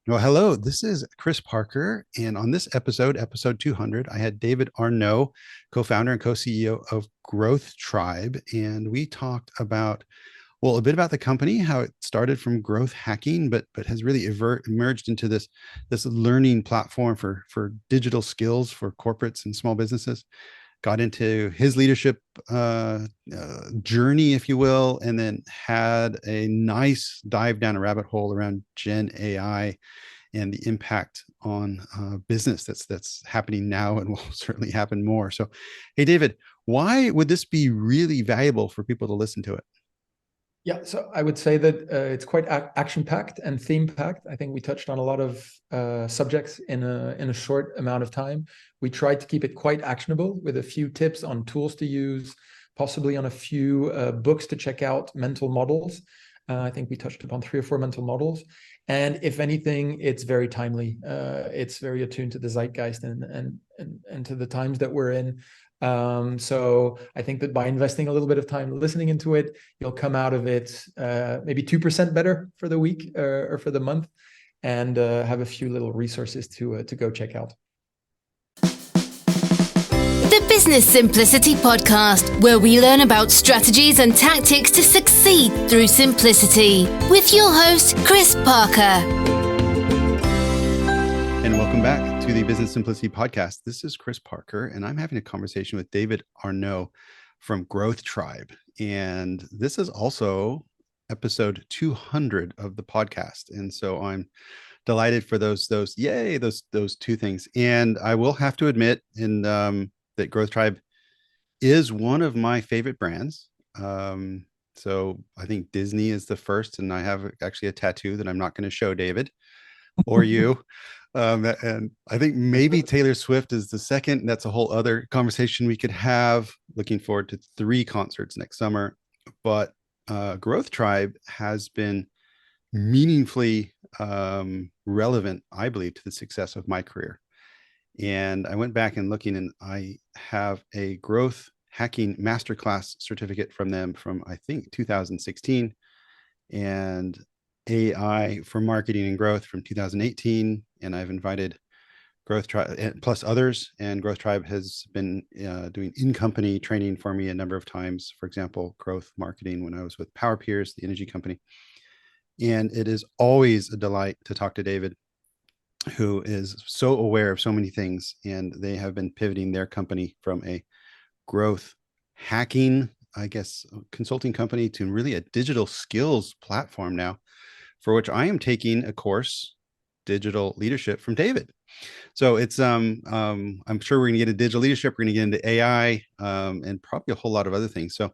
Well, hello, this is Chris Parker. And on this episode, episode 200, I had David Arnoux, co founder and co CEO of Growth Tribe. And we talked about, well, a bit about the company, how it started from growth hacking, but has really emerged into this learning platform for digital skills for corporates and small businesses. Got into his leadership journey, if you will, and then had a nice dive down a rabbit hole around Gen AI and the impact on business that's happening now and will certainly happen more. So, hey, David, why would this be really valuable for people to listen to it? Yeah, so I would say that it's quite action-packed and theme-packed. I think we touched on a lot of subjects in a short amount of time. We tried to keep it quite actionable with a few tips on tools to use, possibly on a few books to check out, mental models. I think we touched upon 3 or 4 mental models. And if anything, it's very timely. It's very attuned to the zeitgeist and to the times that we're in. So I think that by investing a little bit of time listening into it, you'll come out of it maybe 2% better for the week or for the month, and have a few little resources to go check out. The Business Simplicity Podcast, where we learn about strategies and tactics to succeed through simplicity, with your host, Chris Parker. And welcome back to the Business Simplicity Podcast. This is Chris Parker, and I'm having a conversation with David Arnoux from Growth Tribe. And this is also episode 200 of the podcast. And so I'm delighted for those two things. And I will have to admit that Growth Tribe is one of my favorite brands. So I think Disney is the first, and I have actually a tattoo that I'm not going to show David or you. And I think maybe Taylor Swift is the second. That's a whole other conversation we could have. Looking forward to 3 concerts next summer. But Growth Tribe has been meaningfully relevant, I believe, to the success of my career. And I went back and looking, and I have a growth hacking masterclass certificate from them from, I think, 2016, and AI for marketing and growth from 2018. And I've invited Growth Tribe plus others, and Growth Tribe has been doing in-company training for me a number of times. For example, growth marketing when I was with Power Peers, the energy company. And it is always a delight to talk to David, who is so aware of so many things, and they have been pivoting their company from a growth hacking, I guess, consulting company to really a digital skills platform now, for which I am taking a course, digital leadership, from David. So it's I'm sure we're going to get into digital leadership, we're going to get into AI, and probably a whole lot of other things. So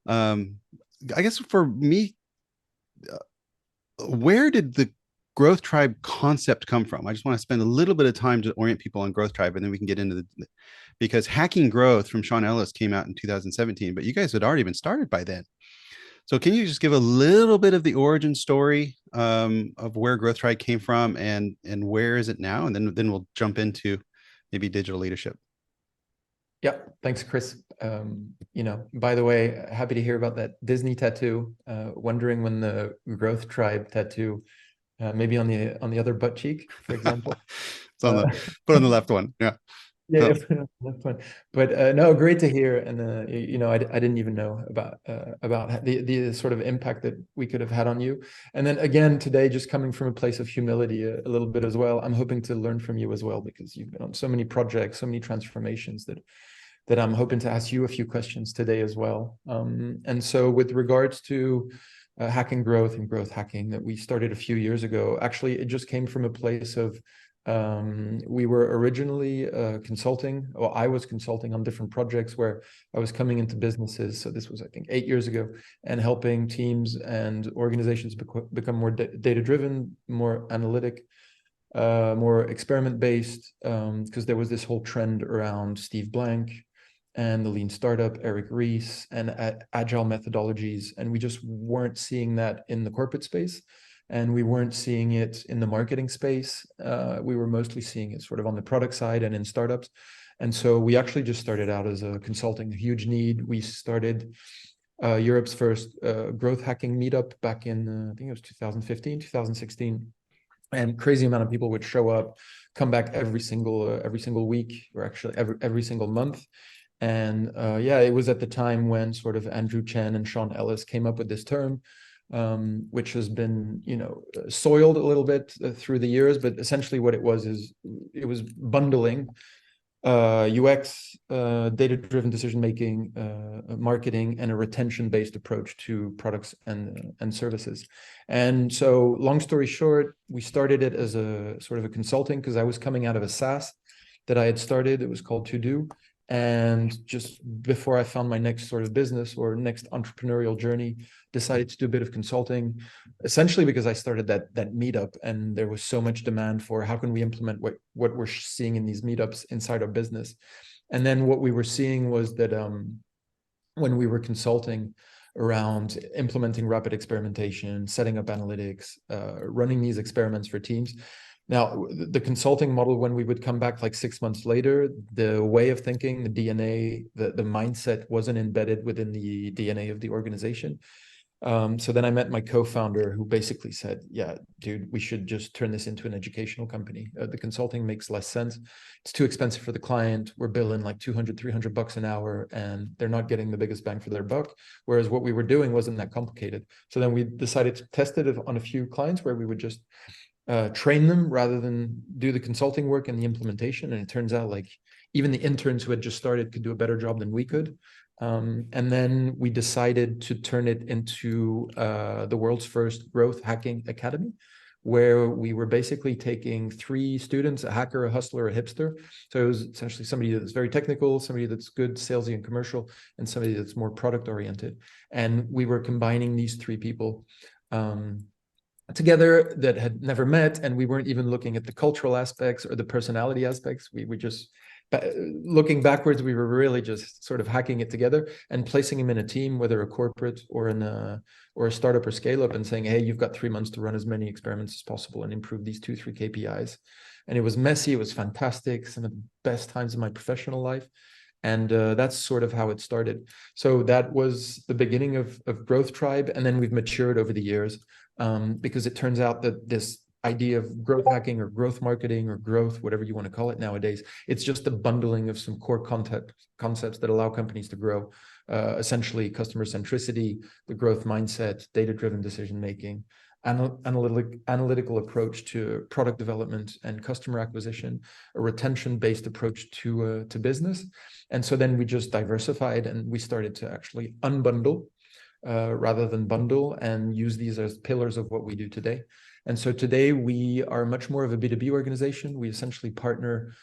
I guess for me, where did the Growth Tribe concept come from? I just want to spend a little bit of time to orient people on Growth Tribe, and then we can get into because Hacking Growth from Sean Ellis came out in 2017, but you guys had already been started by then. So can you just give a little bit of the origin story of where Growth Tribe came from and where is it now? And then we'll jump into maybe digital leadership. Yeah, thanks, Chris. By the way, happy to hear about that Disney tattoo. Wondering when the Growth Tribe tattoo, maybe on the other butt cheek, for example. It's on put on the left one. Yeah. Yeah, that's fun. But no, great to hear. And I didn't even know about the sort of impact that we could have had on you. And then again today, just coming from a place of humility a little bit as well. I'm hoping to learn from you as well, because you've been on so many projects, so many transformations that I'm hoping to ask you a few questions today as well. And so with regards to hacking growth and growth hacking that we started a few years ago, actually, it just came from a place of we were originally consulting, or I was consulting on different projects where I was coming into businesses. So this was, I think, 8 years ago, and helping teams and organizations become more data-driven, more analytic, more experiment-based, because there was this whole trend around Steve Blank and the lean startup, Eric Ries, and agile methodologies. And we just weren't seeing that in the corporate space. And we weren't seeing it in the marketing space. We were mostly seeing it sort of on the product side and in startups. And so we actually just started out as a consulting, a huge need. We started Europe's first growth hacking meetup back in, I think it was 2015, 2016. and crazy amount of people would show up, come back every single week, or actually every single month. And yeah, it was at the time when sort of Andrew Chen and Sean Ellis came up with this term, which has been, soiled a little bit through the years. But essentially what it was is it was bundling UX, data-driven decision-making, marketing, and a retention-based approach to products and services. And so, long story short, we started it as a sort of a consulting, because I was coming out of a SaaS that I had started. It was called To Do. And just before I found my next sort of business or next entrepreneurial journey, decided to do a bit of consulting, essentially because I started that meetup, and there was so much demand for how can we implement what we're seeing in these meetups inside our business. And then what we were seeing was that when we were consulting around implementing rapid experimentation, setting up analytics, running these experiments for teams. Now, the consulting model, when we would come back like 6 months later, the way of thinking, the DNA, the mindset wasn't embedded within the DNA of the organization. So then I met my co-founder, who basically said, yeah, dude, we should just turn this into an educational company. The consulting makes less sense. It's too expensive for the client. We're billing like $200-300 an hour, and they're not getting the biggest bang for their buck. Whereas what we were doing wasn't that complicated. So then we decided to test it on a few clients where we would just train them rather than do the consulting work and the implementation. And it turns out like even the interns who had just started could do a better job than we could. And then we decided to turn it into the world's first growth hacking academy, where we were basically taking 3 students, a hacker, a hustler, a hipster. So it was essentially somebody that's very technical, somebody that's good salesy and commercial, and somebody that's more product oriented. And we were combining these 3 people together that had never met, and we weren't even looking at the cultural aspects or the personality aspects. We just, looking backwards, we were really just sort of hacking it together and placing them in a team, whether a corporate or a startup or scale up, and saying, hey, you've got 3 months to run as many experiments as possible and improve these 2-3 KPIs. And it was messy, it was fantastic, some of the best times of my professional life. And that's sort of how it started. So that was the beginning of Growth Tribe. And then we've matured over the years, because it turns out that this idea of growth hacking or growth marketing or growth, whatever you want to call it nowadays, it's just a bundling of some core concepts that allow companies to grow. Essentially, customer centricity, the growth mindset, data-driven decision-making, analytical approach to product development and customer acquisition, a retention-based approach to business. And so then we just diversified, and we started to actually unbundle rather than bundle, and use these as pillars of what we do today. And so today we are much more of a B2B organization. We essentially partner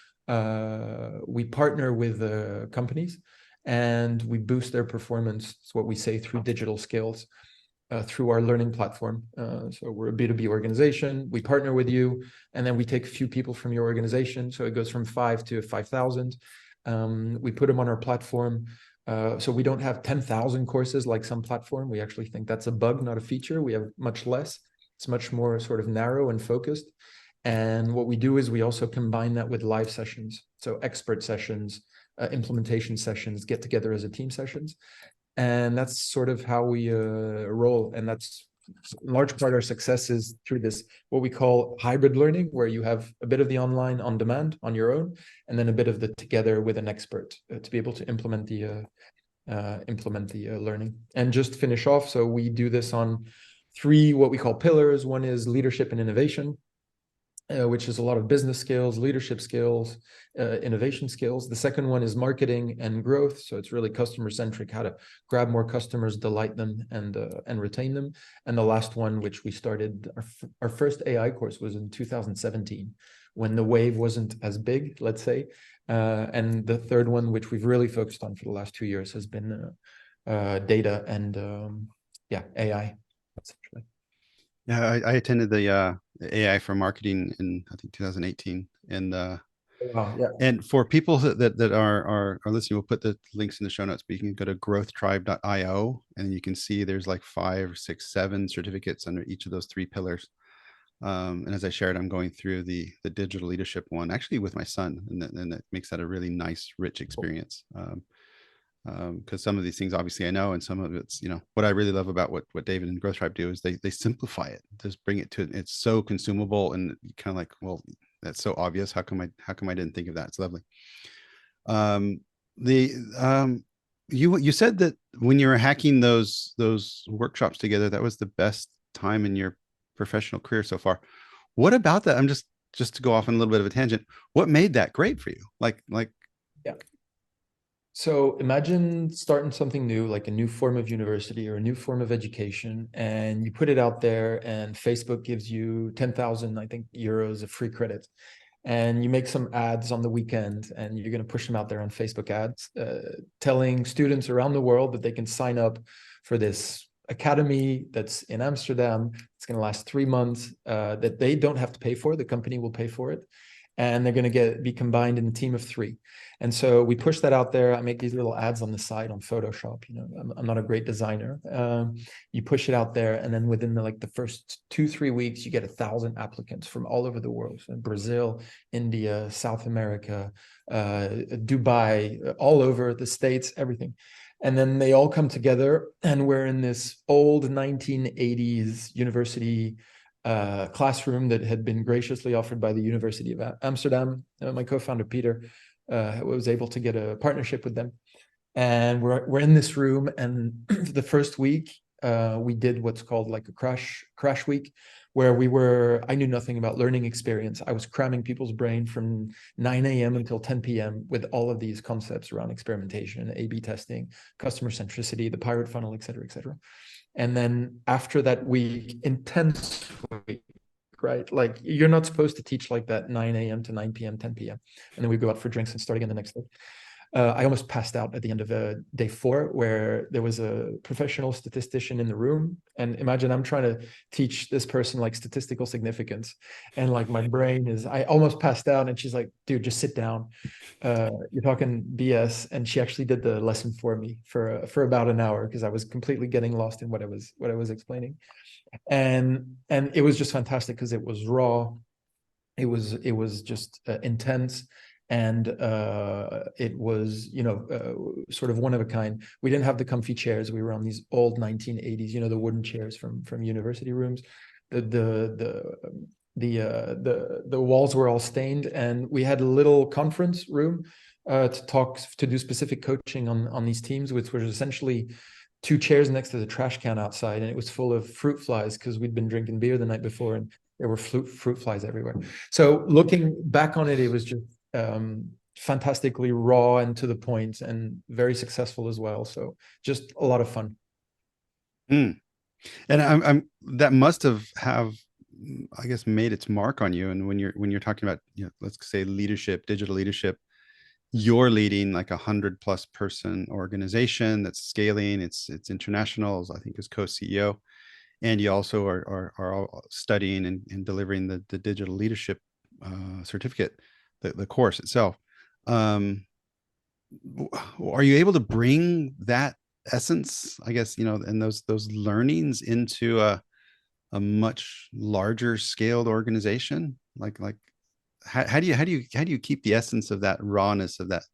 with companies, and we boost their performance. It's what we say, through digital skills, through our learning platform. So we're a B2B organization. We partner with you, and then we take a few people from your organization. So it goes from 5 to 5,000. We put them on our platform. So we don't have 10,000 courses like some platform. We actually think that's a bug, not a feature. We have much less. It's much more sort of narrow and focused. And what we do is we also combine that with live sessions. So expert sessions, implementation sessions, get together as a team sessions. And that's sort of how we roll. And that's in large part our success is through this, what we call hybrid learning, where you have a bit of the online on demand on your own, and then a bit of the together with an expert to be able to implement the learning. And just finish off. So we do this on 3 what we call pillars. One is leadership and innovation, which is a lot of business skills, leadership skills, innovation skills. The second one is marketing and growth. So it's really customer centric, how to grab more customers, delight them, and retain them. And the last one, which we started, our first AI course was in 2017, when the wave wasn't as big, let's say. And the third one, which we've really focused on for the last 2 years, has been data and AI, essentially. Yeah, I attended the AI for marketing in, I think, 2018, and Wow, yeah. and for people that are listening, we'll put the links in the show notes, but you can go to growthtribe.io, and you can see there's like 5, 6, 7 certificates under each of those 3 pillars. And as I shared, I'm going through the digital leadership one, actually with my son, and that makes that a really nice, rich experience. because some of these things obviously I know, and some of it's, what I really love about what David and Growth Tribe do is they simplify it, just bring it to it's so consumable and kind of like, well, that's so obvious. How come I didn't think of that? It's lovely. The you said that when you were hacking those workshops together, that was the best time in your professional career so far. What about that? I'm just to go off on a little bit of a tangent. What made that great for you? Yeah. So imagine starting something new, like a new form of university or a new form of education, and you put it out there, and Facebook gives you 10,000, I think, euros of free credit. And you make some ads on the weekend, and you're going to push them out there on Facebook ads, telling students around the world that they can sign up for this academy that's in Amsterdam. It's going to last 3 months, that they don't have to pay for. The company will pay for it. And they're going to be combined in a team of 3. And so we push that out there. I make these little ads on the side on Photoshop. I'm not a great designer. You push it out there, and then within the first 2-3 weeks, you get 1,000 applicants from all over the world. So Brazil, India, South America, Dubai, all over the States, everything. And then they all come together, and we're in this old 1980s university classroom that had been graciously offered by the University of Amsterdam. My co-founder Peter was able to get a partnership with them, and we're in this room. And the first week we did what's called like a crash week, where I knew nothing about learning experience. I was cramming people's brain from 9 a.m. until 10 p.m. with all of these concepts around experimentation, A/B testing, customer centricity, the pirate funnel, et cetera, et cetera. And then after that week, intense week, right? Like, you're not supposed to teach like that 9 a.m. to 9 p.m., 10 p.m. And then we go out for drinks and start again the next day. I almost passed out at the end of day 4, where there was a professional statistician in the room. And imagine I'm trying to teach this person like statistical significance. And like my brain I almost passed out. And she's like, dude, just sit down. You're talking BS. And she actually did the lesson for me for about an hour, because I was completely getting lost in what I was explaining. And it was just fantastic, because it was raw. It was just intense. And it was, sort of one of a kind. We didn't have the comfy chairs. We were on these old 1980s, the wooden chairs from university rooms. The walls were all stained, and we had a little conference room to do specific coaching on these teams, which was essentially 2 chairs next to the trash can outside, and it was full of fruit flies, because we'd been drinking beer the night before, and there were fruit flies everywhere. So looking back on it, it was just fantastically raw and to the point, and very successful as well. So just a lot of fun. And I'm that must have I guess made its mark on you. And when you're talking about, let's say leadership, digital leadership, you're leading like 100+ person organization that's scaling. It's international, I think, as co-CEO, and you also are all studying and delivering the digital leadership certificate, the course itself. Are you able to bring that essence, I guess, and those learnings into a much larger scaled organization? Like how do you keep the essence of that rawness, of that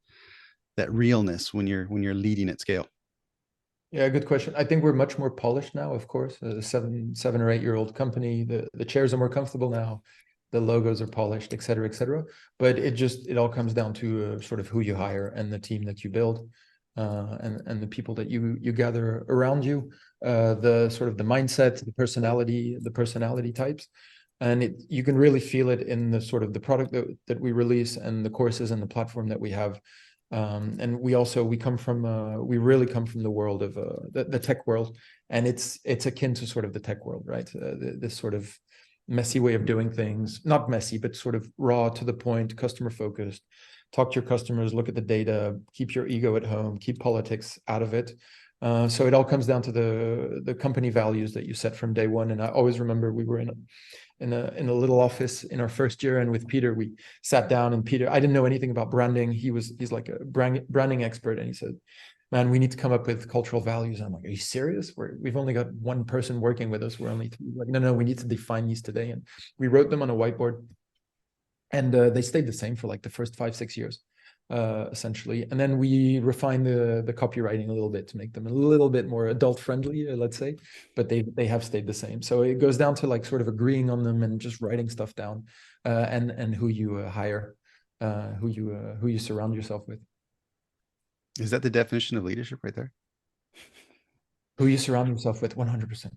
realness when you're leading at scale? Yeah, good question. I think we're much more polished now, of course. A 7 or 8-year-old company. The chairs are more comfortable now. The logos are polished, et cetera, et cetera. But it all comes down to sort of who you hire and the team that you build, and the people that you gather around you, the sort of the mindset, the personality types. And you can really feel it in the sort of the product that we release, and the courses and the platform that we have. And we really come from the world of the tech world, and it's akin to sort of the tech world, right? This sort of messy way of doing things, not messy, but sort of raw, to the point, customer focused. Talk to your customers, look at the data, keep your ego at home, keep politics out of it. So it all comes down to the company values that you set from day one. And I always remember we were in a little office in our first year, and with Peter, we sat down, and Peter, I didn't know anything about branding. He's like a branding expert, and he said, man, we need to come up with cultural values. And I'm like, are you serious? We've only got 1 person working with us. We're only 2. Like, no, we need to define these today. And we wrote them on a whiteboard, and they stayed the same for like the first 5-6 years. essentially. And then we refine the copywriting a little bit to make them a little bit more adult friendly, let's say, but they have stayed the same. So it goes down to like sort of agreeing on them and just writing stuff down, and who you hire, who you surround yourself with. Is that the definition of leadership right there? Who you surround yourself with, 100%.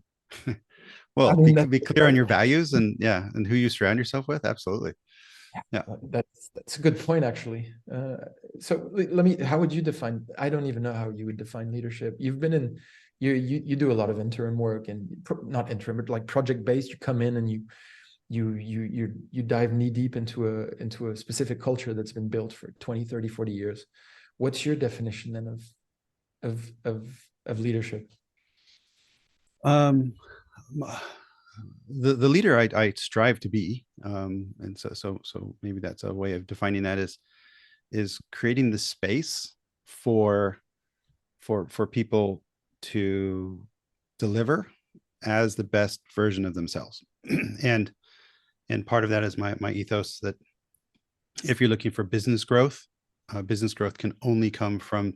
Well, I mean, be clear on your values and and who you surround yourself with. Absolutely. Yeah. That's a good point, actually. So let me, how would you define, I don't even know how you would define leadership. You've been in, you do a lot of interim work, and not interim, but like project based. You come in and you dive knee deep into a specific culture that's been built for 20, 30, 40 years. What's your definition then of leadership? The leader I strive to be, and so maybe that's a way of defining that, is creating the space for people to deliver as the best version of themselves. and part of that is my ethos that if you're looking for business growth can only come from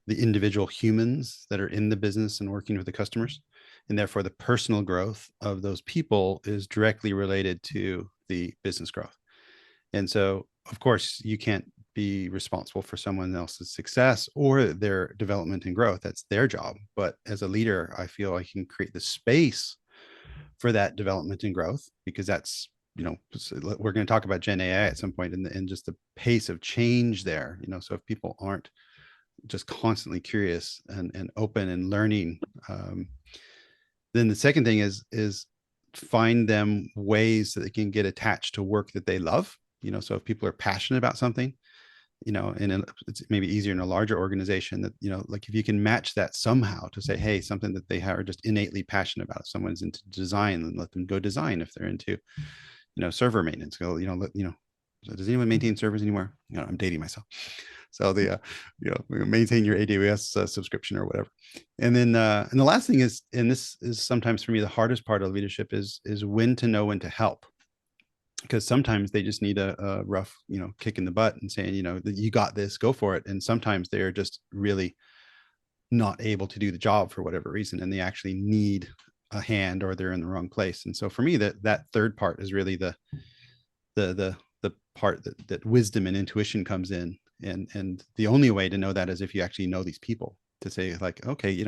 the individual humans that are in the business and working with the customers. And therefore, the personal growth of those people is directly related to the business growth. And so, of course, you can't be responsible for someone else's success or their development and growth. That's their job. But as a leader, I feel I can create the space for that development and growth, because that's, we're going to talk about Gen AI at some point, and just the pace of change there. So if people aren't just constantly curious and open and learning, then the second thing is find them ways that they can get attached to work that they love. So if people are passionate about something, and it's maybe easier in a larger organization that, like if you can match that somehow to say, hey, something that they are just innately passionate about. If someone's into design, then let them go design. If they're into, server maintenance, go, does anyone maintain servers anymore? I'm dating myself. So the, maintain your AWS subscription or whatever. And then, and the last thing is, and this is sometimes for me, the hardest part of leadership is when to know when to help. Because sometimes they just need a rough, kick in the butt and saying, you got this, go for it. And sometimes they're just really not able to do the job for whatever reason, and they actually need a hand, or they're in the wrong place. And so for me, that third part is really the part that wisdom and intuition comes in. And the only way to know that is if you actually know these people, to say like, okay,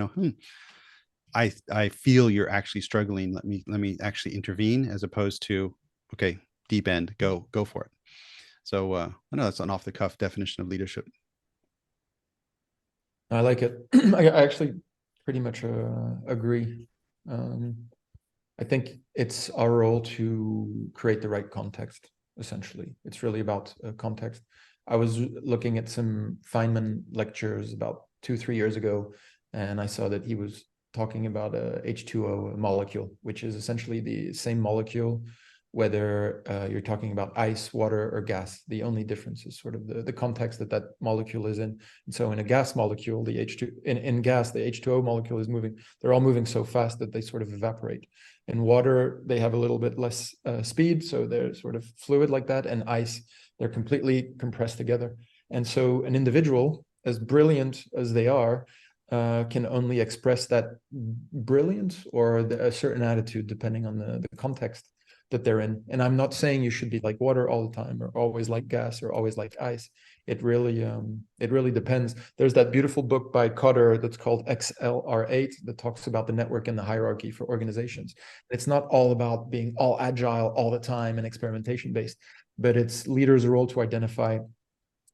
I feel you're actually struggling. Let me actually intervene, as opposed to, okay, deep end, go for it. So I know that's an off the cuff definition of leadership. I like it. I actually pretty much agree. I think it's our role to create the right context. Essentially, it's really about context. I was looking at some Feynman lectures about 2-3 years ago, and I saw that he was talking about a H2O molecule, which is essentially the same molecule, whether you're talking about ice, water, or gas. The only difference is sort of the context that molecule is in. And so in a gas molecule, the in gas, the H2O molecule is moving. They're all moving so fast that they sort of evaporate. In water, they have a little bit less speed, so they're sort of fluid like that. And ice, they're completely compressed together. And so an individual, as brilliant as they are, can only express that brilliance or a certain attitude depending on the context that they're in. And I'm not saying you should be like water all the time, or always like gas, or always like ice. It really depends. There's that beautiful book by Cotter that's called XLR8 that talks about the network and the hierarchy for organizations. It's not all about being all agile all the time and experimentation based, but it's leaders' role to identify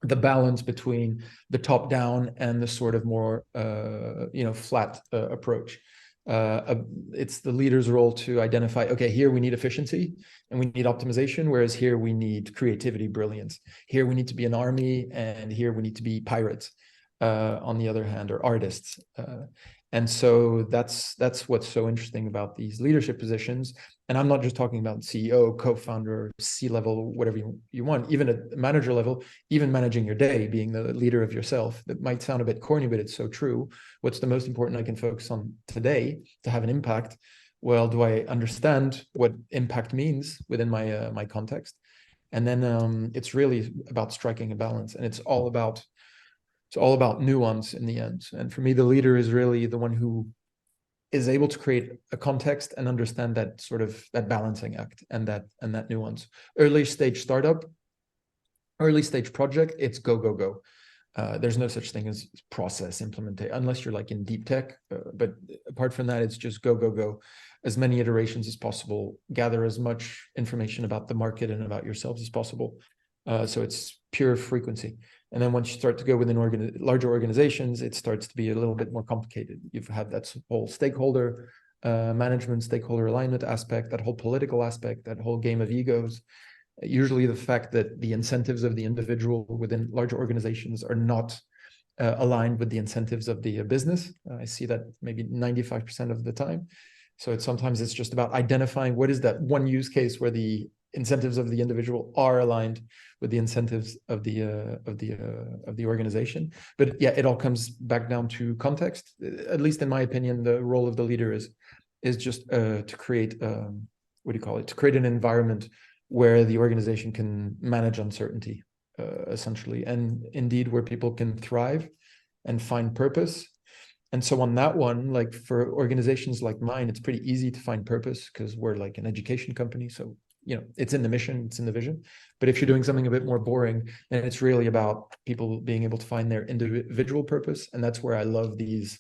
the balance between the top down and the sort of more flat approach. It's the leader's role to identify, okay, here we need efficiency and we need optimization, whereas here we need creativity, brilliance. Here we need to be an army, and here we need to be pirates, on the other hand, or artists. And so that's what's so interesting about these leadership positions. And I'm not just talking about CEO, co-founder, C-level, whatever you want, even at manager level, even managing your day, being the leader of yourself. That might sound a bit corny, but it's so true. What's the most important I can focus on today to have an impact? Well, do I understand what impact means within my context? And then it's really about striking a balance, and it's all about nuance in the end. And for me, the leader is really the one who is able to create a context and understand that sort of that balancing act and that nuance. Early stage startup, early stage project, it's go, go, go. There's no such thing as process implementation, unless you're like in deep tech. But apart from that, it's just go, go, go. As many iterations as possible, gather as much information about the market and about yourselves as possible. So it's pure frequency. And then once you start to go within larger organizations, it starts to be a little bit more complicated. You've had that whole stakeholder management, stakeholder alignment aspect, that whole political aspect, that whole game of egos. Usually the fact that the incentives of the individual within larger organizations are not aligned with the incentives of the business. I see that maybe 95% of the time. So sometimes it's just about identifying what is that one use case where the incentives of the individual are aligned with the incentives of the organization. But yeah, it all comes back down to context. At least in my opinion, the role of the leader is just to create to create an environment where the organization can manage uncertainty, essentially, and indeed where people can thrive and find purpose. And so on that one, like for organizations like mine, it's pretty easy to find purpose because we're like an education company. So, it's in the mission, it's in the vision. But if you're doing something a bit more boring, then it's really about people being able to find their individual purpose. And that's where I love these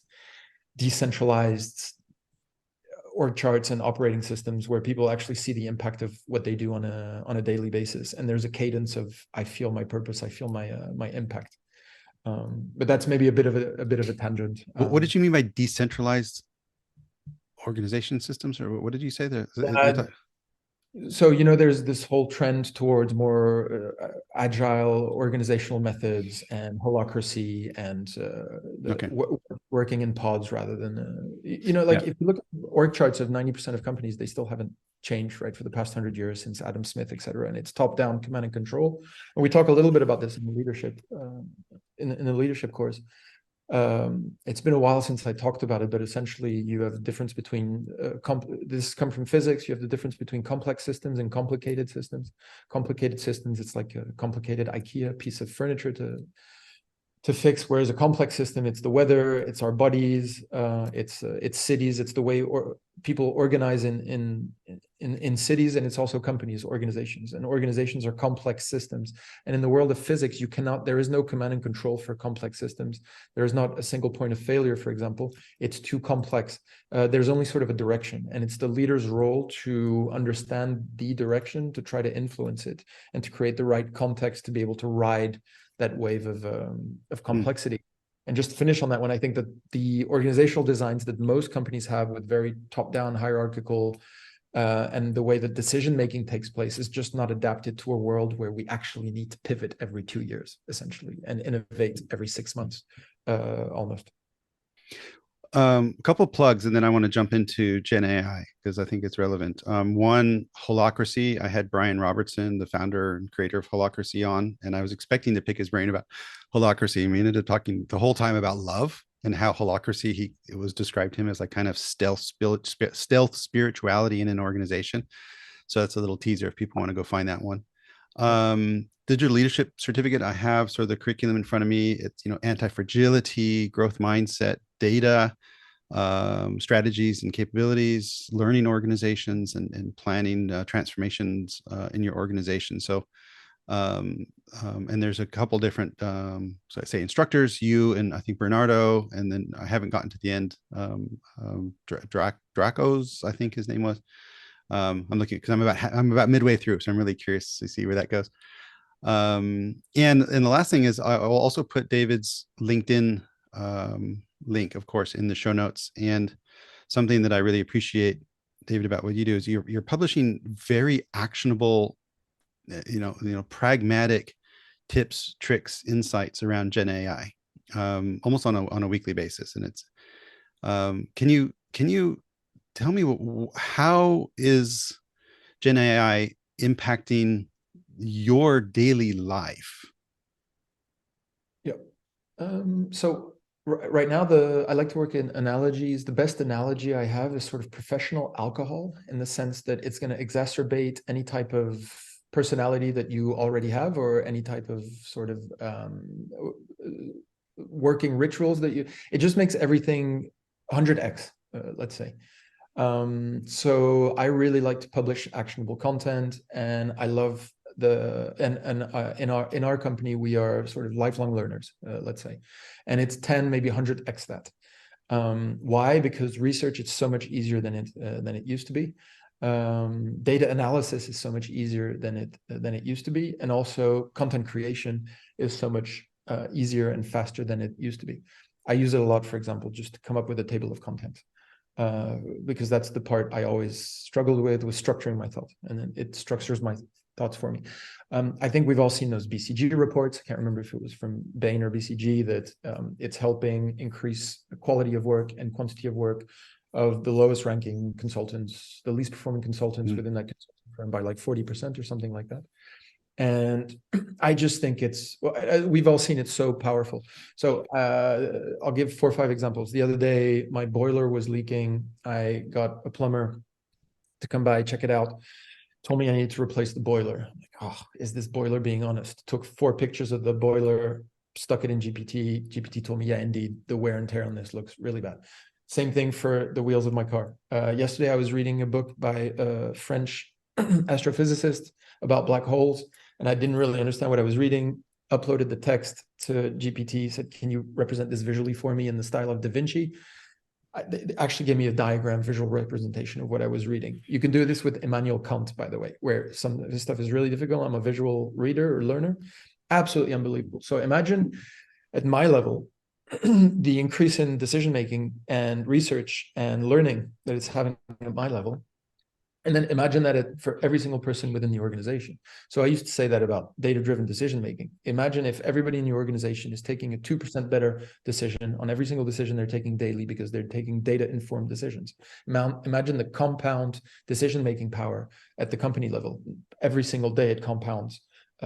decentralized org charts and operating systems where people actually see the impact of what they do on a daily basis. And there's a cadence of, I feel my purpose, I feel my impact. But that's maybe a bit of a tangent. What did you mean by decentralized organization systems, or what did you say there? So, there's this whole trend towards more agile organizational methods and holacracy and working in pods rather than, if you look at org charts of 90% of companies, they still haven't changed, right, for the past 100 years since Adam Smith, et cetera. And it's top-down command and control. And we talk a little bit about this in the leadership, in the leadership course. It's been a while since I talked about it, but essentially you have the difference between this comes from physics. You have the difference between complex systems and complicated systems. Complicated systems, it's like a complicated IKEA piece of furniture to fix, whereas a complex system, it's the weather, it's our bodies, it's cities, it's the way people organize in cities, and it's also companies, organizations, and organizations are complex systems. And in the world of physics, there is no command and control for complex systems. There is not a single point of failure, for example. It's too complex. There's only sort of a direction, and it's the leader's role to understand the direction, to try to influence it, and to create the right context to be able to ride that wave of complexity. And just to finish on that one, I think that the organizational designs that most companies have with very top-down hierarchical and the way that decision-making takes place is just not adapted to a world where we actually need to pivot every 2 years, essentially, and innovate every 6 months, almost. A couple of plugs, and then I want to jump into Gen AI because I think it's relevant. One, Holacracy. I had Brian Robertson, the founder and creator of Holacracy, on, and I was expecting to pick his brain about Holacracy. We ended up talking the whole time about love and how Holacracy, it was described him as like kind of stealth spirituality in an organization. So that's a little teaser if people want to go find that one. Digital leadership certificate. I have sort of the curriculum in front of me. It's, anti-fragility, growth mindset, data, strategies and capabilities, learning organizations, and planning transformations in your organization. So, and there's a couple different, so I say instructors, you and I think Bernardo, and then I haven't gotten to the end. Dracos, I think his name was. I'm looking because I'm about midway through, so I'm really curious to see where that goes. And the last thing is I will also put David's LinkedIn link, of course, in the show notes. And something that I really appreciate, David, about what you do is you're publishing very actionable, pragmatic tips, tricks, insights around Gen AI, almost on a weekly basis. And it's can you tell me how is Gen AI impacting your daily life? Yeah. So right now, I like to work in analogies. The best analogy I have is sort of professional alcohol, in the sense that it's going to exacerbate any type of personality that you already have, or any type of sort of working rituals that it just makes everything 100x, let's say. So I really like to publish actionable content, and I love in our company, we are sort of lifelong learners, let's say, and it's 10, maybe 100x that. Why? Because research is so much easier than it used to be. Data analysis is so much easier than it used to be, and also content creation is so much easier and faster than it used to be. I use it a lot, for example, just to come up with a table of contents, because that's the part I always struggled with, was structuring my thoughts, and then it structures my thoughts for me. I think we've all seen those BCG reports. I can't remember if it was from Bain or BCG, that it's helping increase the quality of work and quantity of work of the lowest ranking consultants, the least performing consultants within that consulting firm, by like 40% or something like that. And I just think we've all seen it, so powerful. So I'll give 4 or 5 examples. The other day, my boiler was leaking. I got a plumber to come by, check it out, told me I needed to replace the boiler. I'm like, oh, is this boiler being honest? Took 4 pictures of the boiler, stuck it in GPT. GPT told me, yeah, indeed, the wear and tear on this looks really bad. Same thing for the wheels of my car. Yesterday, I was reading a book by a French astrophysicist about black holes, and I didn't really understand what I was reading. Uploaded the text to GPT, said, can you represent this visually for me in the style of Da Vinci? They actually gave me a diagram, visual representation of what I was reading. You can do this with Immanuel Kant, by the way, where some of this stuff is really difficult. I'm a visual reader or learner. Absolutely unbelievable. So imagine at my level, the increase in decision-making and research and learning that it's having at my level. And then imagine that for every single person within the organization. So I used to say that about data-driven decision-making. Imagine if everybody in your organization is taking a 2% better decision on every single decision they're taking daily, because they're taking data-informed decisions. Imagine the compound decision-making power at the company level. Every single day it compounds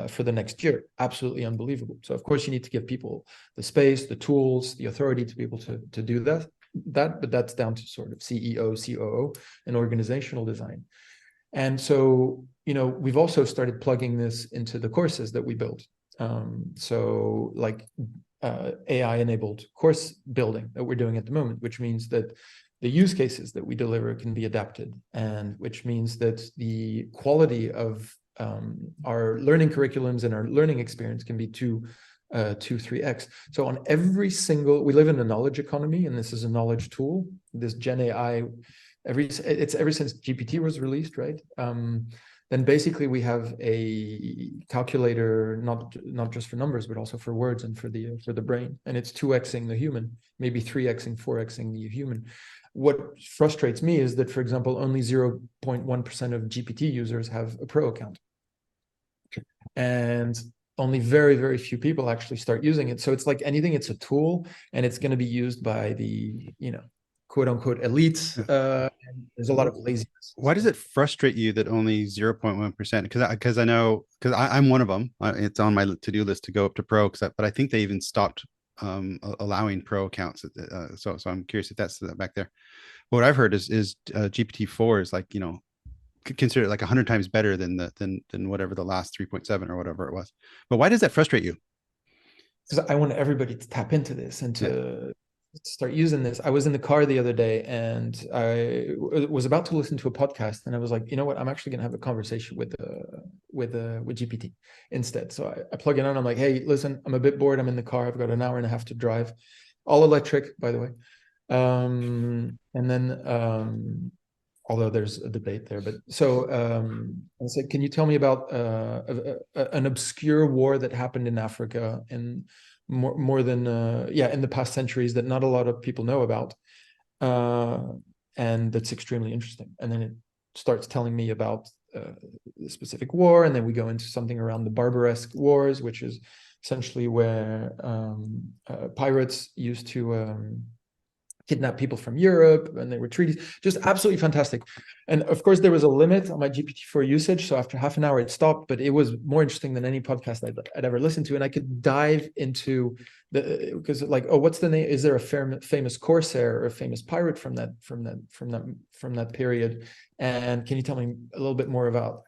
for the next year. Absolutely unbelievable. So of course you need to give people the space, the tools, the authority to be able to do that. But that's down to sort of CEO, COO, and organizational design. And so, we've also started plugging this into the courses that we build. So like AI-enabled course building that we're doing at the moment, which means that the use cases that we deliver can be adapted, and which means that the quality of our learning curriculums and our learning experience can be 2-3x. So on every single, we live in a knowledge economy, and this is a knowledge tool. This Gen AI, ever since GPT was released, right? Then basically we have a calculator, not just for numbers, but also for words and for the brain. And it's 2xing the human, maybe 3xing, 4xing the human. What frustrates me is that, for example, only 0.1% of GPT users have a pro account. And only very, very few people actually start using it. So it's like anything, it's a tool, and it's going to be used by the, quote unquote elites. There's a lot of laziness. Why does it frustrate you that only 0.1%? Because I'm one of them. It's on my to-do list to go up to pro, but I think they even stopped allowing pro accounts. So I'm curious if that's back there. What I've heard is GPT-4 is like, considered like 100 times better than whatever the last 3.7 or whatever it was. But why does that frustrate you? Because I want everybody to tap into this and to start using this. I was in the car the other day, and I was about to listen to a podcast, and I was like, you know what? I'm actually going to have a conversation with GPT instead. So I plug it on. I'm like, hey, listen, I'm a bit bored. I'm in the car. I've got an hour and a half to drive, all electric, by the way. And then although there's a debate there, but so I said, can you tell me about an obscure war that happened in Africa and more than in the past centuries that not a lot of people know about, and that's extremely interesting. And then it starts telling me about the specific war, and then we go into something around the Barbaresque Wars, which is essentially where pirates used to kidnap people from Europe, and they were treaties. Just absolutely fantastic. And of course, there was a limit on my GPT-4 usage. So after half an hour, it stopped, but it was more interesting than any podcast I'd ever listened to. And I could dive into because like, oh, what's the name? Is there a famous corsair or a famous pirate from that period? And can you tell me a little bit more about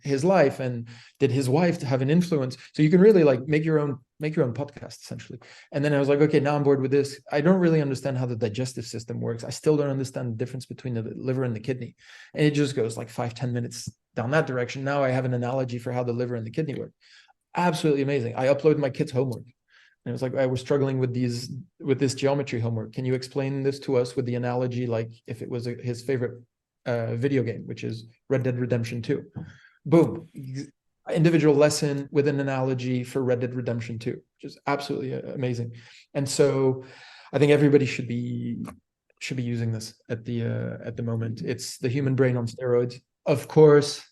his life, and did his wife have an influence? So you can really like make your own podcast essentially. And then I was like, okay, now I'm bored with this. I don't really understand how the digestive system works. I still don't understand the difference between the liver and the kidney. And it just goes like 5-10 minutes down that direction. Now I have an analogy for how the liver and the kidney work. Absolutely amazing. I uploaded my kids' homework. And it was like, I was struggling with this geometry homework. Can you explain this to us with the analogy, like if it was his favorite video game, which is Red Dead Redemption 2. Boom. Individual lesson with an analogy for Red Dead Redemption 2, which is absolutely amazing. And so I think everybody should be using this at the moment. It's the human brain on steroids. Of course,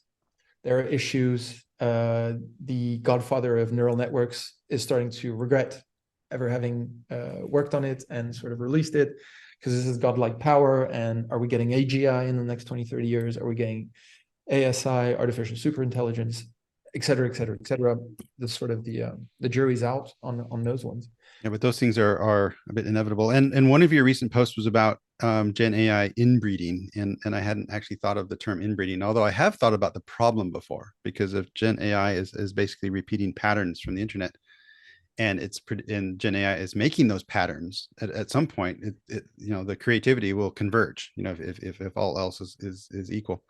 there are issues. The godfather of neural networks is starting to regret ever having worked on it and sort of released it, because this is godlike power. And are we getting AGI in the next 20, 30 years? Are we getting ASI, artificial superintelligence, et cetera, et cetera, et cetera? This sort of the jury's out on those ones. Yeah, but those things are a bit inevitable. And one of your recent posts was about Gen AI inbreeding, and I hadn't actually thought of the term inbreeding, although I have thought about the problem before, because if Gen AI is basically repeating patterns from the internet, and Gen AI is making those patterns at some point, it the creativity will converge. If all else is equal.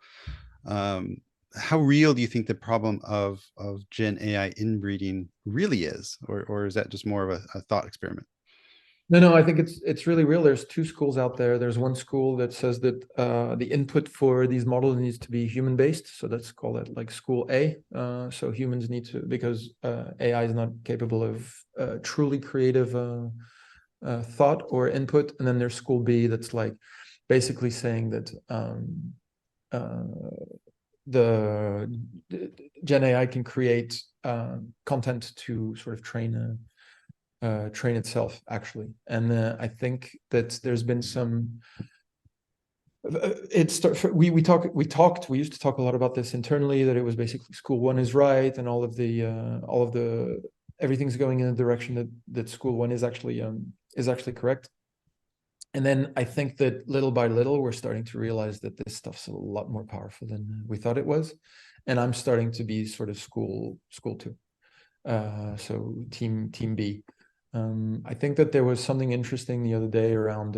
How real do you think the problem of Gen AI inbreeding really is, or is that just more of a thought experiment? No, I think it's really real. There's two schools out there. There's one school that says that the input for these models needs to be human based. So let's call it like school A. So humans need to, because AI is not capable of truly creative thought or input. And then there's school B that's like basically saying that the Gen AI can create content to sort of train itself, actually. And I think that there's been some. We used to talk a lot about this internally, that it was basically school one is right, and all of the everything's going in the direction that school one is actually correct. And then I think that little by little, we're starting to realize that this stuff's a lot more powerful than we thought it was. And I'm starting to be sort of school two. So team B. I think that there was something interesting the other day around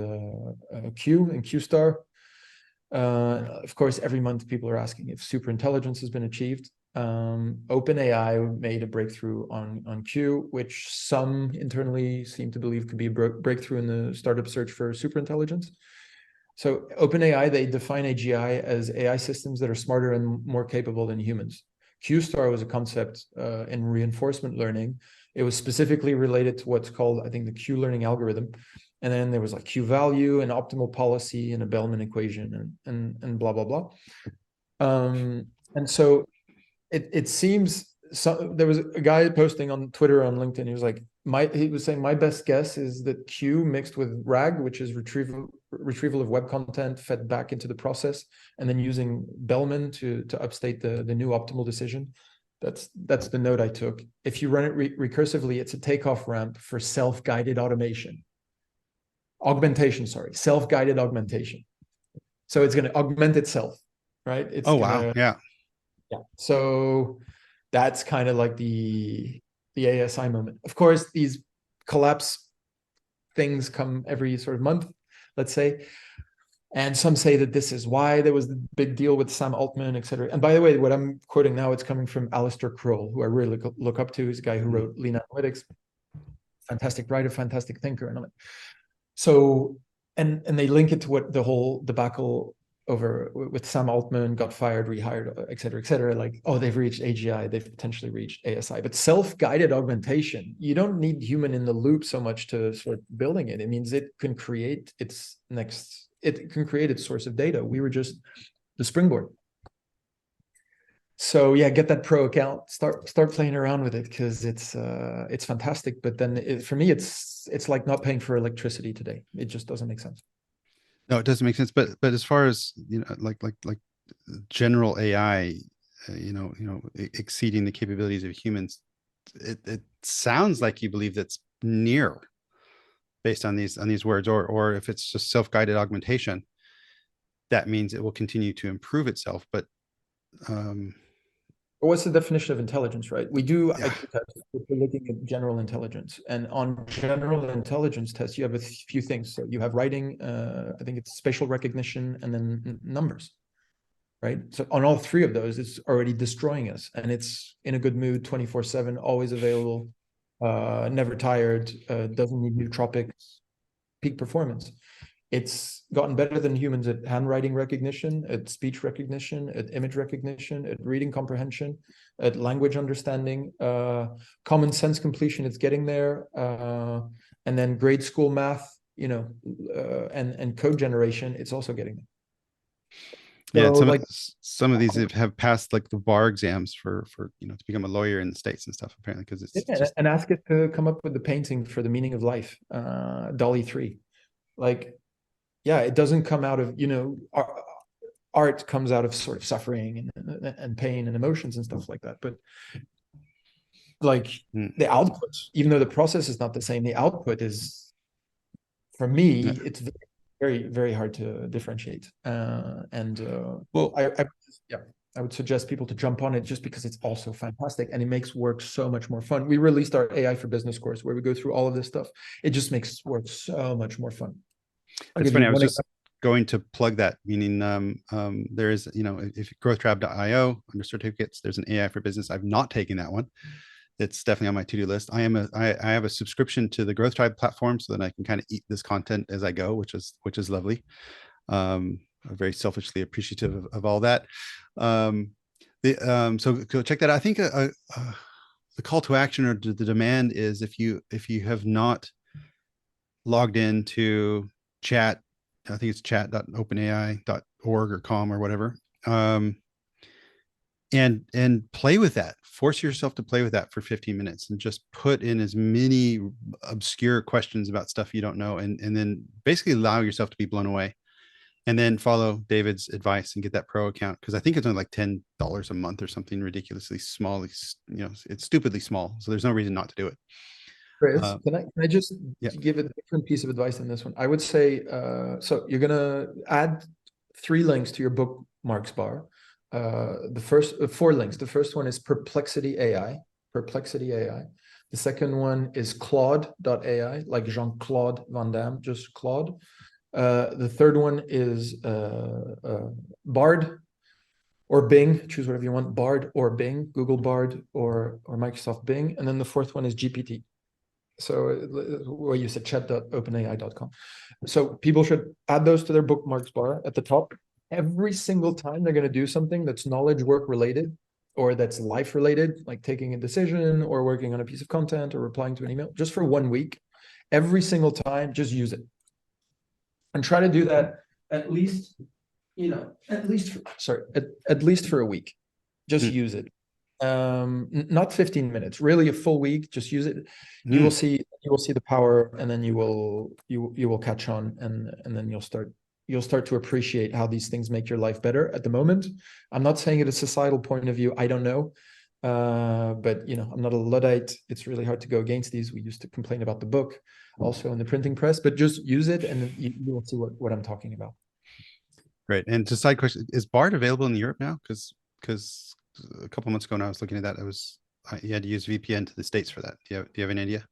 Q and Q star. Of course, every month people are asking if super intelligence has been achieved. OpenAI made a breakthrough on Q, which some internally seem to believe could be a breakthrough in the startup search for super intelligence. So OpenAI, they define AGI as AI systems that are smarter and more capable than humans. Q-star was a concept in reinforcement learning. It was specifically related to what's called, I think, the Q learning algorithm. And then there was like Q value and optimal policy and a Bellman equation and blah, blah, blah. And so it seems, there was a guy posting on Twitter, on LinkedIn, he was like, he was saying, my best guess is that Q mixed with RAG, which is retrieval of web content fed back into the process, and then using Bellman to upstate the new optimal decision. That's the note I took. If you run it recursively, it's a takeoff ramp for self-guided self-guided augmentation. So it's going to augment itself, right? It's wow. Yeah. So that's kind of like the ASI moment. Of course, these collapse things come every sort of month, let's say. And some say that this is why there was the big deal with Sam Altman, et cetera. And by the way, what I'm quoting now, it's coming from Alistair Crowell, who I really look up to. He's a guy who wrote Lean Analytics, fantastic writer, fantastic thinker. And so, and they link it to what the whole debacle over with Sam Altman, got fired, rehired, et cetera, like, oh, they've reached AGI, they've potentially reached ASI. But self-guided augmentation, you don't need human in the loop so much to sort of building it. It means it can create its source of data. We were just the springboard. So yeah, get that pro account, start playing around with it, because it's fantastic. But then for me, it's like not paying for electricity today. It just doesn't make sense. No, it doesn't make sense. But as far as like general AI, exceeding the capabilities of humans, it sounds like you believe that's near, based on these words, or if it's just self-guided augmentation, that means it will continue to improve itself. But what's the definition of intelligence, right? We do Yeah. IQ tests. We're looking at general intelligence, and on general intelligence tests, you have a few things. So you have writing, I think it's spatial recognition, and then numbers, right? So on all three of those, it's already destroying us, and it's in a good mood, 24/7, always available, never tired, doesn't need nootropics, peak performance. It's gotten better than humans at handwriting recognition, at speech recognition, at image recognition, at reading comprehension, at language understanding, common sense completion. It's getting there, and then grade school math, and code generation. It's also getting there. Yeah, So, some of these have passed like the bar exams for to become a lawyer in the States and stuff, apparently, because it's just... and ask it to come up with the painting for the meaning of life, Dolly 3. Yeah, it doesn't come out of, art comes out of sort of suffering and pain and emotions and stuff like that. But the output, even though the process is not the same, the output is, for me, it's very, very hard to differentiate. I would suggest people to jump on it just because it's also fantastic and it makes work so much more fun. We released our AI for Business course where we go through all of this stuff. It just makes work so much more fun. It's funny. I was just going to plug that, meaning there is, if growthtribe.io under certificates, there's an AI for Business. I've not taken that one. It's definitely on my to-do list. I have a subscription to the Growth Tribe platform so that I can kind of eat this content as I go, which is lovely. I'm very selfishly appreciative of all that. So go check that out. I think the call to action or the demand is if you have not logged into chat, I think it's chat.openai.org or com or whatever, and play with that. Force yourself to play with that for 15 minutes and just put in as many obscure questions about stuff you don't know, and then basically allow yourself to be blown away, and then follow David's advice and get that pro account, because I think it's only like $10 a month or something ridiculously small. It's stupidly small, so there's no reason not to do it. Chris, can I just give a different piece of advice on this one? I would say, so you're going to add 3 links to your bookmarks bar. The first 4 links. The first one is Perplexity AI. The second one is Claude.ai, like Jean-Claude Van Damme, just Claude. The third one is Bard or Bing. Choose whatever you want, Bard or Bing, Google Bard or Microsoft Bing. And then the fourth one is GPT. So where you said chat.openai.com. So people should add those to their bookmarks bar at the top. Every single time they're going to do something that's knowledge work related or that's life related, like taking a decision or working on a piece of content or replying to an email, just for 1 week, every single time, just use it. And try to do that at least for a week. Just use it. Not 15 minutes, really a full week. Just use it. You will see the power, and then you will catch on, and then you'll start to appreciate how these things make your life better. At the moment, I'm not saying it a societal point of view. I don't know. But I'm not a Luddite. It's really hard to go against these. We used to complain about the book also in the printing press, but just use it and you will see what I'm talking about. Great. And just side question, is Bard available in Europe now? Because a couple of months ago when I was looking at that, you had to use VPN to the States for that. Do you have any idea?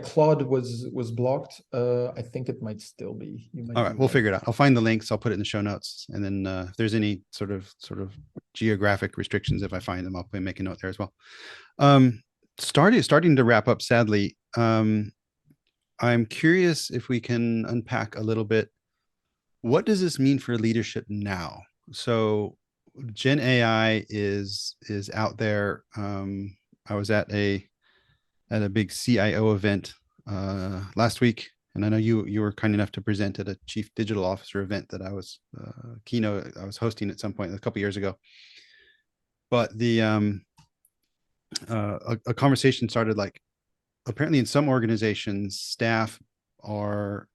Claude was blocked. I think it might still be. All right, we'll figure it out. I'll find the links. I'll put it in the show notes, and then if there's any sort of geographic restrictions, if I find them, I'll make a note there as well. Starting to wrap up. Sadly, I'm curious if we can unpack a little bit. What does this mean for leadership now? So, Gen AI is out there. I was at a big CIO event last week, and I know you were kind enough to present at a chief digital officer event that I was I was hosting at some point a couple years ago. But the a conversation started, like, apparently in some organizations, staff are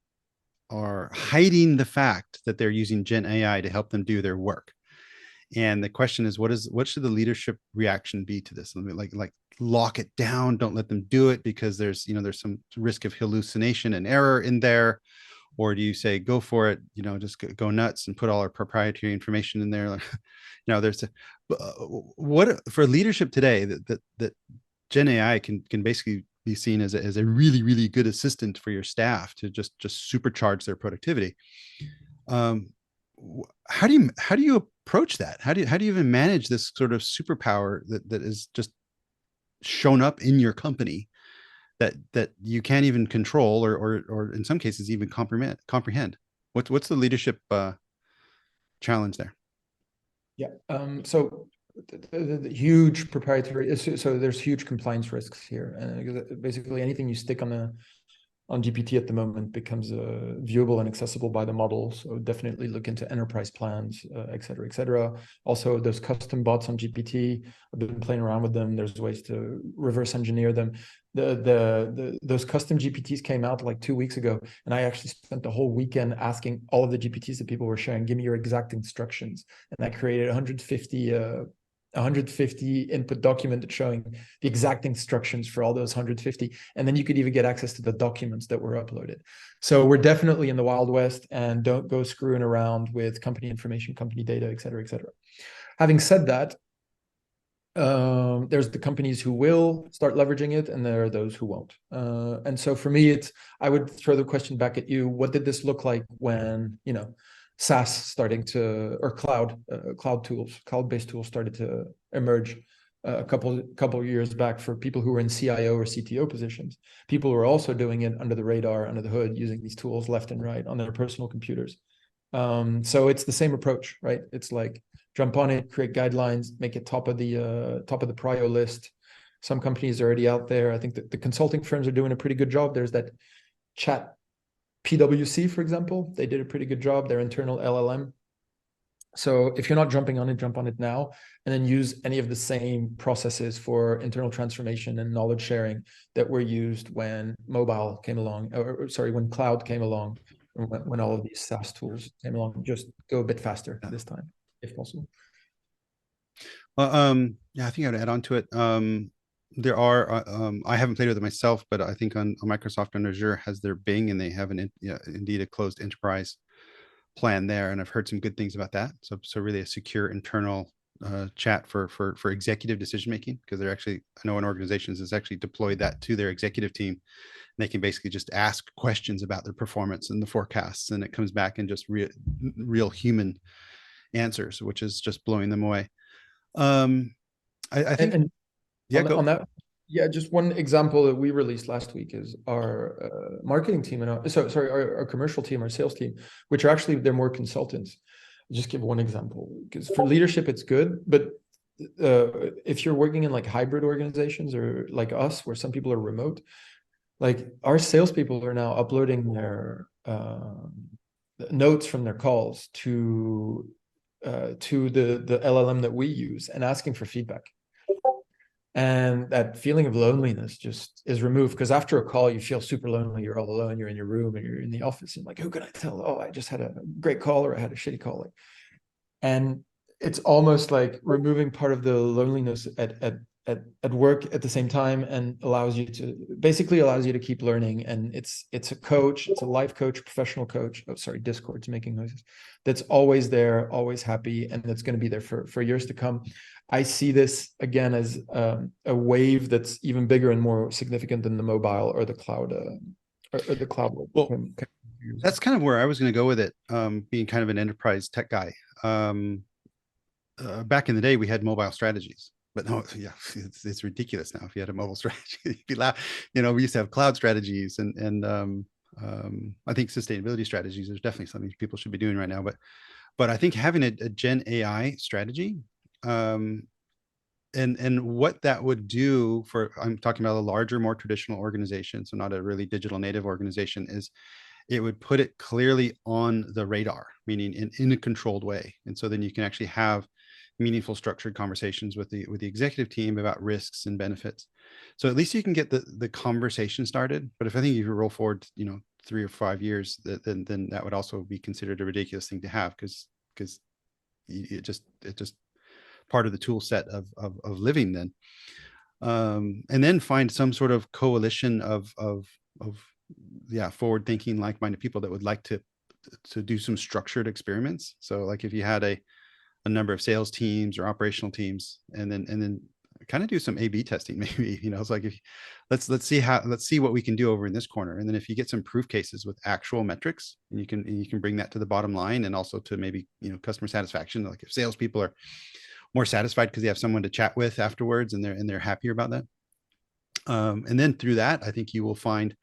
hiding the fact that they're using Gen AI to help them do their work. And the question is, what should the leadership reaction be to this? Like lock it down, don't let them do it because there's some risk of hallucination and error in there, or do you say go for it, just go nuts and put all our proprietary information in there? There's what for leadership today that Gen AI can basically be seen as a really, really good assistant for your staff to just supercharge their productivity. How do you approach that? How do you even manage this sort of superpower that is just shown up in your company that you can't even control or in some cases even comprehend? What's the leadership challenge there? Yeah. So the huge proprietary, so there's huge compliance risks here, and basically anything you stick on GPT at the moment becomes viewable and accessible by the model. So definitely look into enterprise plans, et cetera, et cetera. Also, those custom bots on GPT, I've been playing around with them. There's ways to reverse engineer them. Those custom GPTs came out like 2 weeks ago, and I actually spent the whole weekend asking all of the GPTs that people were sharing, give me your exact instructions. And I created 150 input document showing the exact instructions for all those 150. And then you could even get access to the documents that were uploaded. So we're definitely in the Wild West, and don't go screwing around with company information, company data, et cetera, et cetera. Having said that, there's the companies who will start leveraging it, and there are those who won't. And so for me, I would throw the question back at you. What did this look like when, SaaS starting to, or cloud-based tools started to emerge a couple of years back for people who were in CIO or CTO positions? People were also doing it under the radar, under the hood, using these tools left and right on their personal computers. So it's the same approach, right? It's like jump on it, create guidelines, make it top of the prio list. Some companies are already out there. I think that the consulting firms are doing a pretty good job. There's that chat PwC, for example, they did a pretty good job, their internal LLM. So if you're not jumping on it, jump on it now, and then use any of the same processes for internal transformation and knowledge sharing that were used when mobile came along, when cloud came along, when all of these SaaS tools came along. Just go a bit faster this time, if possible. Well, yeah, I think I would add on to it. There are, I haven't played with it myself, but I think on Microsoft and Azure has their Bing, and they have indeed a closed enterprise plan there. And I've heard some good things about that. So really a secure internal chat for executive decision-making, because they're actually, I know in organizations has actually deployed that to their executive team. And they can basically just ask questions about their performance and the forecasts, and it comes back in just real human answers, which is just blowing them away. I think, on that, just one example that we released last week is our marketing team and our commercial team, our sales team, which are actually, they're more consultants. I'll just give one example, because for leadership it's good, but if you're working in like hybrid organizations or like us, where some people are remote, like our salespeople are now uploading their notes from their calls to the LLM that we use and asking for feedback. And that feeling of loneliness just is removed, because after a call, you feel super lonely. You're all alone. You're in your room and you're in the office. And like, who can I tell? Oh, I just had a great call, or I had a shitty call. And it's almost like removing part of the loneliness at work at the same time, and allows you to keep learning. And it's a coach, it's a life coach, professional coach. Oh, sorry, Discord's making noises. That's always there, always happy, and that's going to be there for years to come. I see this again as a wave that's even bigger and more significant than the mobile or the cloud. Well, that's kind of where I was going to go with it, being kind of an enterprise tech guy. Back in the day, we had mobile strategies, but no, yeah, it's ridiculous now. If you had a mobile strategy, you'd be loud. We used to have cloud strategies, and I think sustainability strategies. There's definitely something people should be doing right now, but I think having a Gen AI strategy, and what that would do for, I'm talking about a larger, more traditional organization, so not a really digital native organization, is it would put it clearly on the radar, meaning in a controlled way. And so then you can actually have meaningful, structured conversations with the executive team about risks and benefits. So at least you can get the conversation started. But if you roll forward, 3 or 5 years, then that would also be considered a ridiculous thing to have, because it just part of the tool set of living then. And then find some sort of coalition of forward thinking, like-minded people that would like to do some structured experiments. So like if you had a number of sales teams or operational teams, and then kind of do some A/B testing, maybe, it's like, let's see what we can do over in this corner. And then if you get some proof cases with actual metrics, and you can bring that to the bottom line, and also to maybe, customer satisfaction, like if salespeople are more satisfied because they have someone to chat with afterwards, and they're happier about that. And then through that, I think you will find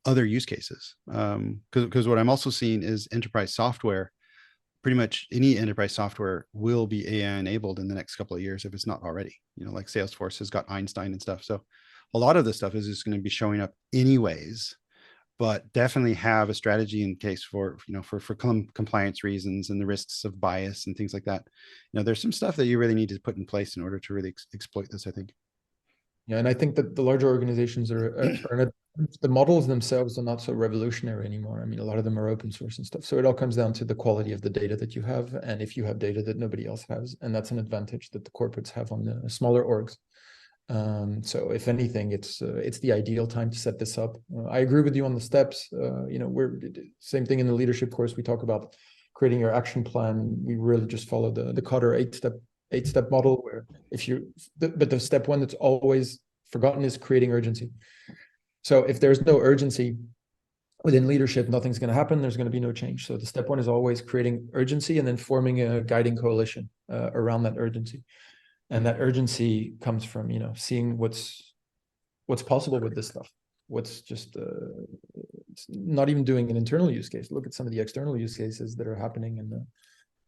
other use cases. Because what I'm also seeing is enterprise software, pretty much any enterprise software will be AI enabled in the next couple of years, if it's not already. Like Salesforce has got Einstein and stuff. So a lot of this stuff is just going to be showing up anyways, but definitely have a strategy in case for compliance reasons and the risks of bias and things like that. There's some stuff that you really need to put in place in order to really exploit this, I think. Yeah, and I think that the larger organizations the models themselves are not so revolutionary anymore. I mean, a lot of them are open source and stuff. So it all comes down to the quality of the data that you have, and if you have data that nobody else has, and that's an advantage that the corporates have on the smaller orgs. So if anything, it's the ideal time to set this up. I agree with you on the steps. We're same thing in the leadership course. We talk about creating your action plan. We really just follow the Cotter eight-step model, where but the step one that's always forgotten is creating urgency. So if there's no urgency within leadership, nothing's going to happen. There's going to be no change. So the step one is always creating urgency, and then forming a guiding coalition around that urgency. And that urgency comes from, seeing what's possible with this stuff. What's just not even doing an internal use case. Look at some of the external use cases that are happening,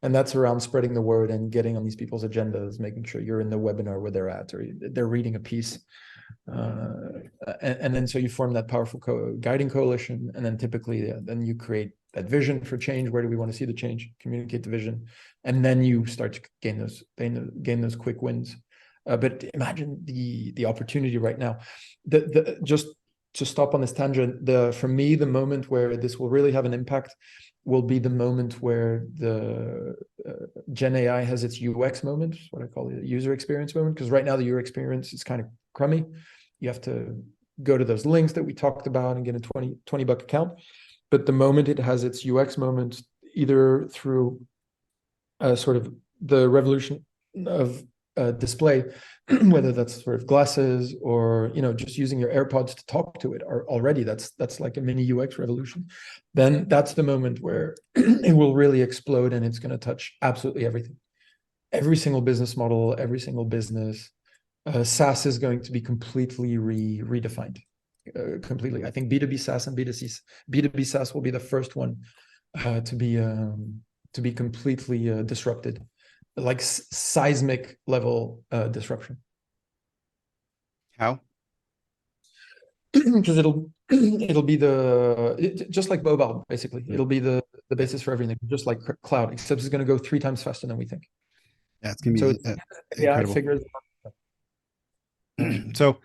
and that's around spreading the word and getting on these people's agendas, making sure you're in the webinar where they're at, or they're reading a piece. And then so you form that powerful guiding coalition, and then typically then you create that vision for change. Where do we want to see the change? Communicate the vision, and then you start to gain those quick wins. But imagine the opportunity right now. Just to stop on this tangent, for me, the moment where this will really have an impact will be the moment where the Gen AI has its UX moment, what I call the user experience moment. Because right now the user experience is kind of crummy. You have to go to those links that we talked about and get a $20 account. But the moment it has its UX moment, either through sort of the revolution of display, whether that's sort of glasses or just using your AirPods to talk to it, or already that's like a mini UX revolution, then that's the moment where it will really explode, and it's going to touch absolutely everything, every single business model, every single business. SaaS is going to be completely redefined. Completely. I think B2B SaaS and B2B SaaS will be the first one to be completely disrupted, like seismic level disruption. How? Because it'll be just like mobile, basically. It'll be the basis for everything, just like cloud, except it's going to go 3 times faster than we think. Yeah, it's going to be incredible. Figures. So,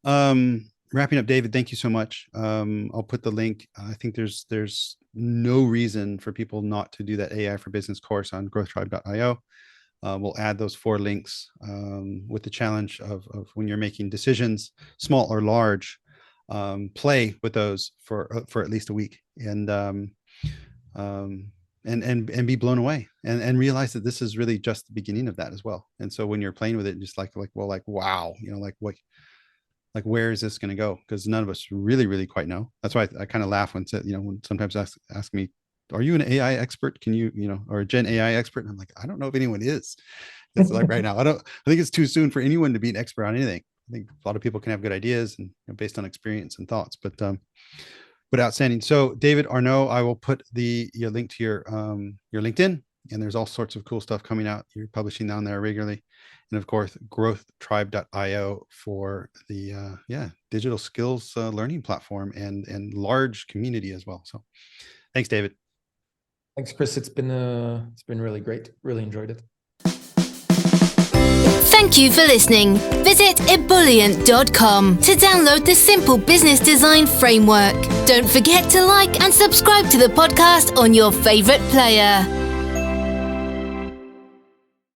wrapping up, David, thank you so much. I'll put the link. I think there's no reason for people not to do that AI for Business course on growthtribe.io. We'll add those 4 links with the challenge of when you're making decisions, small or large, play with those for at least a week, and be blown away, and realize that this is really just the beginning of that as well. And so when you're playing with it, just like wow, like where is this going to go? Because none of us really quite know. That's why I kind of laugh when sometimes ask me, are you an AI expert? Can you or a Gen AI expert? And I'm like, I don't know if anyone is. It's like right now, I think it's too soon for anyone to be an expert on anything. I think a lot of people can have good ideas and based on experience and thoughts, but outstanding. So David Arnoux, I will put your link to your LinkedIn, and there's all sorts of cool stuff coming out. You're publishing down there regularly. And of course, growthtribe.io for the digital skills learning platform and large community as well. So thanks, David. Thanks, Chris. It's been really great. Really enjoyed it. Thank you for listening. Visit ebullient.com to download the Simple Business Design Framework. Don't forget to like and subscribe to the podcast on your favorite player.